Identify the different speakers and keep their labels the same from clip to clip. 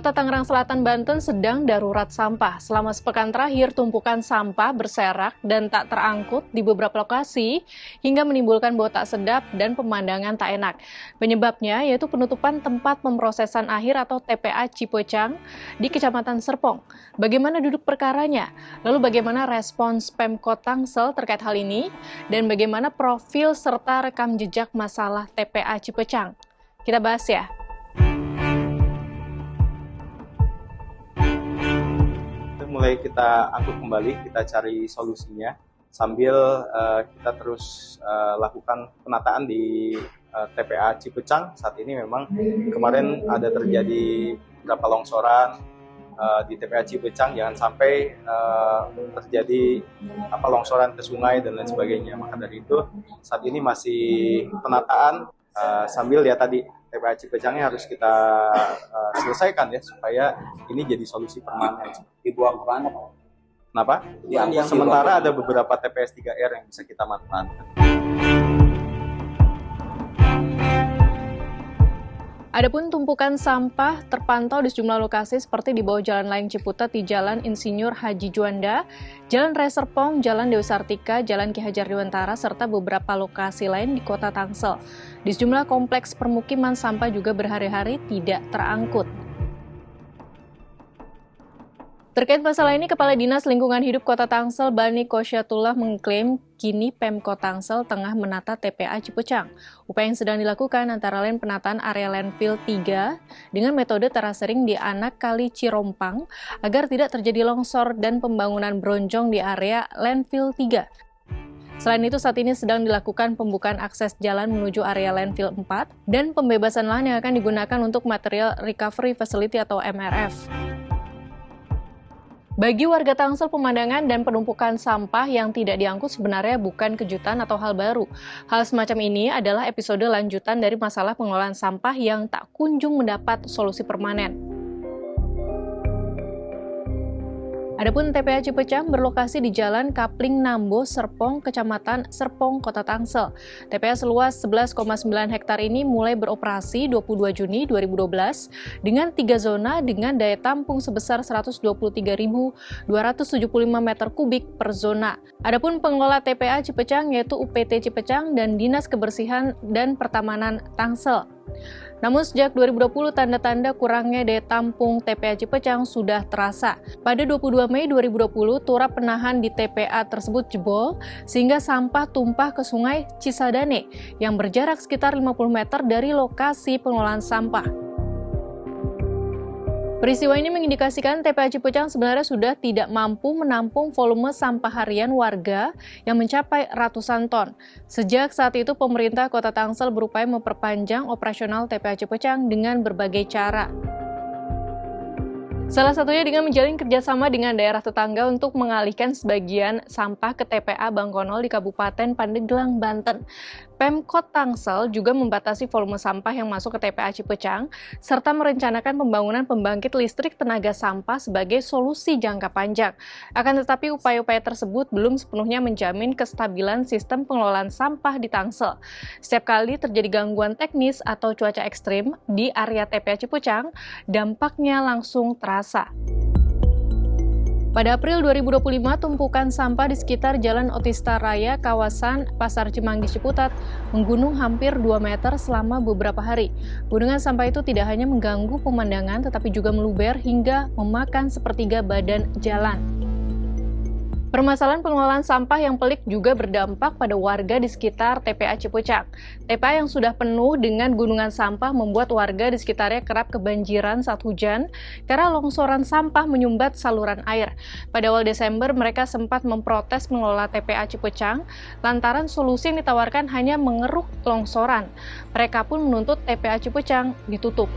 Speaker 1: Kota Tangerang Selatan, Banten sedang darurat sampah. Selama sepekan terakhir, tumpukan sampah berserak dan tak terangkut di beberapa lokasi hingga menimbulkan bau tak sedap dan pemandangan tak enak. Penyebabnya yaitu penutupan tempat pemrosesan akhir atau TPA Cipecang di Kecamatan Serpong. Bagaimana duduk perkaranya? Lalu bagaimana respons Pemkot Tangsel terkait hal ini? Dan bagaimana profil serta rekam jejak masalah TPA Cipecang? Kita bahas ya.
Speaker 2: Mulai kita angkut kembali, kita cari solusinya sambil kita terus lakukan penataan di TPA Cipecang. Saat ini memang kemarin ada terjadi beberapa longsoran di TPA Cipecang, jangan sampai terjadi longsoran ke sungai dan lain sebagainya. Maka dari itu saat ini masih penataan sambil ya tadi TPA Cipecangnya harus kita selesaikan ya supaya ini jadi solusi permanen.
Speaker 3: Dibuang ke mana, Pak?
Speaker 2: Kenapa?
Speaker 3: Yang
Speaker 2: sementara ada beberapa TPS 3R yang bisa kita manfaatkan.
Speaker 1: Adapun tumpukan sampah terpantau di sejumlah lokasi seperti di bawah Jalan Layang Ciputat di Jalan Insinyur Haji Juanda, Jalan Raya Serpong, Jalan Dewi Sartika, Jalan Ki Hajar Dewantara, serta beberapa lokasi lain di Kota Tangsel. Di sejumlah kompleks permukiman sampah juga berhari-hari tidak terangkut. Terkait masalah ini, Kepala Dinas Lingkungan Hidup Kota Tangsel, Bani Kosyatullah, mengklaim kini Pemkot Tangsel tengah menata TPA Cipecang. Upaya yang sedang dilakukan antara lain penataan area landfill 3 dengan metode terasering di anak Kali Cirompang agar tidak terjadi longsor dan pembangunan bronjong di area landfill 3. Selain itu, saat ini sedang dilakukan pembukaan akses jalan menuju area landfill 4 dan pembebasan lahan yang akan digunakan untuk Material Recovery Facility atau MRF. Bagi warga Tangsel, pemandangan dan penumpukan sampah yang tidak diangkut sebenarnya bukan kejutan atau hal baru. Hal semacam ini adalah episode lanjutan dari masalah pengelolaan sampah yang tak kunjung mendapat solusi permanen. Adapun TPA Cipecang berlokasi di Jalan Kapling Nambo, Serpong, Kecamatan Serpong, Kota Tangsel. TPA seluas 11,9 hektar ini mulai beroperasi 22 Juni 2012 dengan 3 zona dengan daya tampung sebesar 123.275 meter kubik per zona. Adapun pengelola TPA Cipecang yaitu UPT Cipecang dan Dinas Kebersihan dan Pertamanan Tangsel. Namun sejak 2020, tanda-tanda kurangnya daya tampung TPA Cipecang sudah terasa. Pada 22 Mei 2020, turap penahan di TPA tersebut jebol, sehingga sampah tumpah ke sungai Cisadane yang berjarak sekitar 50 meter dari lokasi pengelolaan sampah. Peristiwa ini mengindikasikan TPA Cipecang sebenarnya sudah tidak mampu menampung volume sampah harian warga yang mencapai ratusan ton. Sejak saat itu, pemerintah Kota Tangsel berupaya memperpanjang operasional TPA Cipecang dengan berbagai cara. Salah satunya dengan menjalin kerjasama dengan daerah tetangga untuk mengalihkan sebagian sampah ke TPA Bangkonol di Kabupaten Pandeglang, Banten. Pemkot Tangsel juga membatasi volume sampah yang masuk ke TPA Cipecang, serta merencanakan pembangunan pembangkit listrik tenaga sampah sebagai solusi jangka panjang. Akan tetapi upaya-upaya tersebut belum sepenuhnya menjamin kestabilan sistem pengelolaan sampah di Tangsel. Setiap kali terjadi gangguan teknis atau cuaca ekstrim di area TPA Cipecang, dampaknya langsung terasa. Pada April 2025, tumpukan sampah di sekitar Jalan Otista Raya, kawasan Pasar Cimanggis Ciputat, menggunung hampir 2 meter selama beberapa hari. Gunungan sampah itu tidak hanya mengganggu pemandangan, tetapi juga meluber hingga memakan sepertiga badan jalan. Permasalahan pengelolaan sampah yang pelik juga berdampak pada warga di sekitar TPA Cipecang. TPA yang sudah penuh dengan gunungan sampah membuat warga di sekitarnya kerap kebanjiran saat hujan karena longsoran sampah menyumbat saluran air. Pada awal Desember, mereka sempat memprotes pengelola TPA Cipecang lantaran solusi yang ditawarkan hanya mengeruk longsoran. Mereka pun menuntut TPA Cipecang ditutup.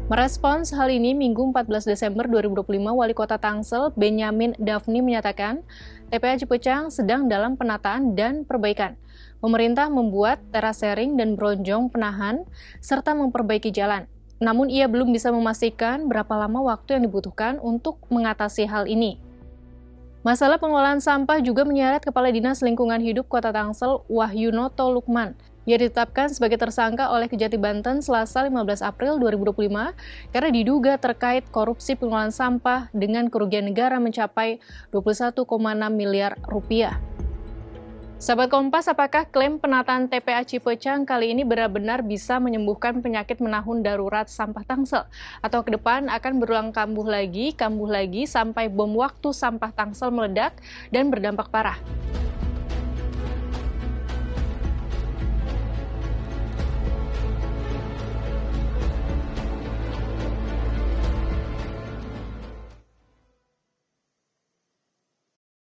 Speaker 1: Merespons hal ini, Minggu 14 Desember 2025, Wali Kota Tangsel, Benyamin Daphni, menyatakan TPA Cipecang sedang dalam penataan dan perbaikan. Pemerintah membuat terasering dan bronjong penahan, serta memperbaiki jalan. Namun ia belum bisa memastikan berapa lama waktu yang dibutuhkan untuk mengatasi hal ini. Masalah pengelolaan sampah juga menyeret Kepala Dinas Lingkungan Hidup Kota Tangsel, Wahyunoto Lukman, Ia ditetapkan sebagai tersangka oleh Kejati Banten Selasa 15 April 2025 karena diduga terkait korupsi pengelolaan sampah dengan kerugian negara mencapai 21,6 miliar rupiah. Sahabat Kompas, apakah klaim penataan TPA Cipecang kali ini benar-benar bisa menyembuhkan penyakit menahun darurat sampah Tangsel? Atau ke depan akan berulang kambuh lagi, sampai bom waktu sampah Tangsel meledak dan berdampak parah?